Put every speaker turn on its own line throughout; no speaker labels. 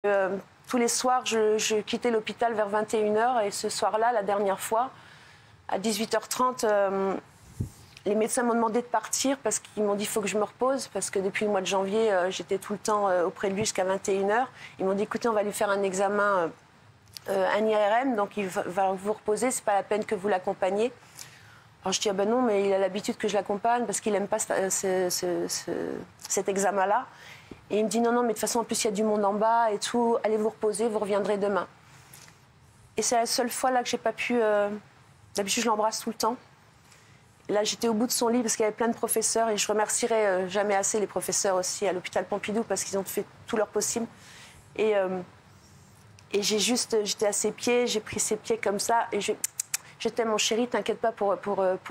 Tous les soirs, je quittais l'hôpital vers 21h et ce soir-là, la dernière fois, à 18h30, les médecins m'ont demandé de partir parce qu'ils m'ont dit qu'il faut que je me repose parce que depuis le mois de janvier, j'étais tout le temps auprès de lui jusqu'à 21h. Ils m'ont dit écoutez, on va lui faire un examen, un IRM, donc il va vous reposer, c'est pas la peine que vous l'accompagniez. Alors je dis ah ben non, mais il a l'habitude que je l'accompagne parce qu'il n'aime pas cet examen-là. Et il me dit non, mais de toute façon, en plus, il y a du monde en bas et tout. Allez vous reposer, vous reviendrez demain. Et c'est la seule fois là que j'ai pas pu... D'habitude, je l'embrasse tout le temps. Et là, j'étais au bout de son lit parce qu'il y avait plein de professeurs. Et je remercierai jamais assez les professeurs aussi à l'hôpital Pompidou parce qu'ils ont fait tout leur possible. Et j'étais à ses pieds, j'ai pris ses pieds comme ça. Et j'étais mon chéri, t'inquiète pas pour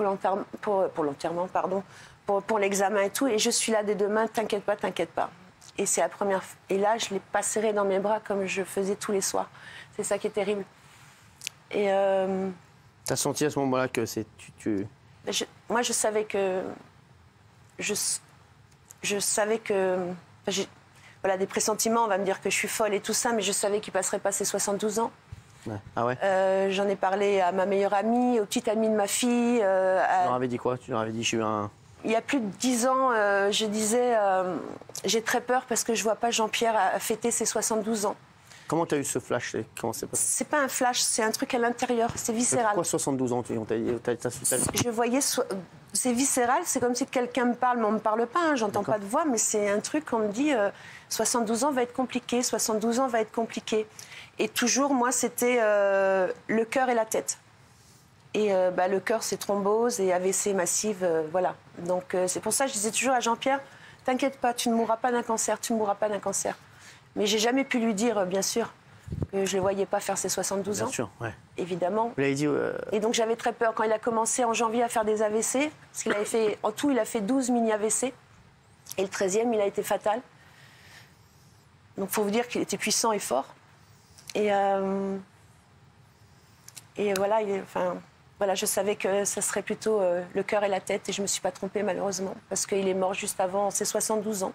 l'enterrement, pardon, pour l'examen et tout. Et je suis là dès demain, t'inquiète pas, t'inquiète pas. Et c'est la première fois. Et là, je l'ai pas serré dans mes bras comme je faisais tous les soirs. C'est ça qui est terrible. Et
t'as senti à ce moment-là que c'est
moi, je savais que je savais que voilà, des pressentiments. On va me dire que je suis folle et tout ça, mais je savais qu'il passerait pas ses 72 ans.
Ouais. Ah ouais.
J'en ai parlé à ma meilleure amie, aux petites amies de ma fille. Tu
leur avais dit quoi? Tu leur avais dit je suis un...
Il y a plus de 10 ans, je disais j'ai très peur parce que je vois pas Jean-Pierre fêter ses 72 ans.
Comment tu as eu ce flash? Comment c'est passé?
C'est pas un flash, c'est un truc à l'intérieur, c'est viscéral.
Pourquoi 72 ans?
Je voyais, c'est viscéral, c'est comme si quelqu'un me parle, mais on me parle pas, hein, j'entends pas de voix, mais c'est un truc qu'on me dit 72 ans va être compliqué, 72 ans va être compliqué. Et toujours, moi, c'était le cœur et la tête. Et le cœur, c'est thrombose et AVC massive, voilà. Donc c'est pour ça que je disais toujours à Jean-Pierre, t'inquiète pas, tu ne mourras pas d'un cancer, tu ne mourras pas d'un cancer. Mais j'ai jamais pu lui dire, bien sûr, que je ne le voyais pas faire ses 72 ans.
Bien sûr, ouais.
Évidemment.
Vous l'avez dit...
Et donc j'avais très peur quand il a commencé en janvier à faire des AVC, parce qu'il avait fait, en tout, il a fait 12 mini-AVC. Et le 13e, il a été fatal. Donc il faut vous dire qu'il était puissant et fort. Et voilà, voilà, je savais que ça serait plutôt le cœur et la tête. Et je ne me suis pas trompée, malheureusement, parce qu'il est mort juste avant ses 72 ans.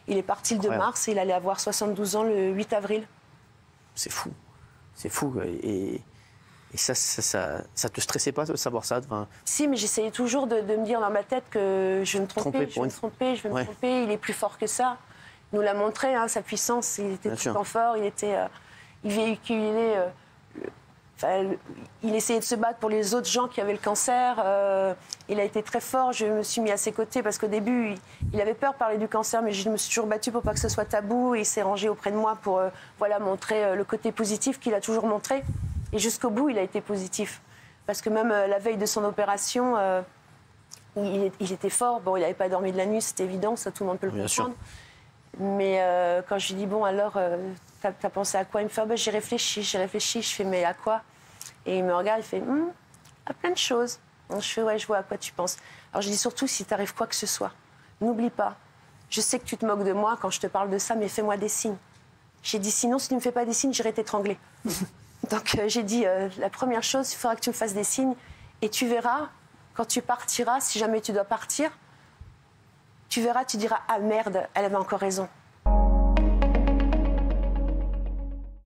Il est parti le 2 mars et il allait avoir 72 ans le 8 avril.
C'est fou. C'est fou. Et ça te stressait pas de savoir ça?
Si, mais j'essayais toujours de me dire dans ma tête que je vais me tromper, je vais me tromper, il est plus fort que ça. Il nous l'a montré, hein, sa puissance, il était tout le temps fort, il véhiculait... il essayait de se battre pour les autres gens qui avaient le cancer. Il a été très fort. Je me suis mis à ses côtés parce qu'au début, il avait peur de parler du cancer, mais je me suis toujours battue pour pas que ce soit tabou. Et il s'est rangé auprès de moi pour montrer le côté positif qu'il a toujours montré. Et jusqu'au bout, il a été positif. Parce que même la veille de son opération, il était fort. Bon, il n'avait pas dormi de la nuit, c'était évident, ça tout le monde peut le comprendre. Mais quand je lui dis bon alors... T'as pensé à quoi? Il me fait j'ai réfléchi. Je fais mais à quoi? Et il me regarde, il fait à plein de choses. Je fais ouais, je vois à quoi tu penses. Alors je dis surtout si t'arrive quoi que ce soit, n'oublie pas. Je sais que tu te moques de moi quand je te parle de ça, mais fais-moi des signes. J'ai dit sinon si tu ne me fais pas des signes, j'irai t'étrangler. Donc j'ai dit la première chose, il faudra que tu me fasses des signes et tu verras quand tu partiras, si jamais tu dois partir, tu verras, tu diras ah merde, elle avait encore raison.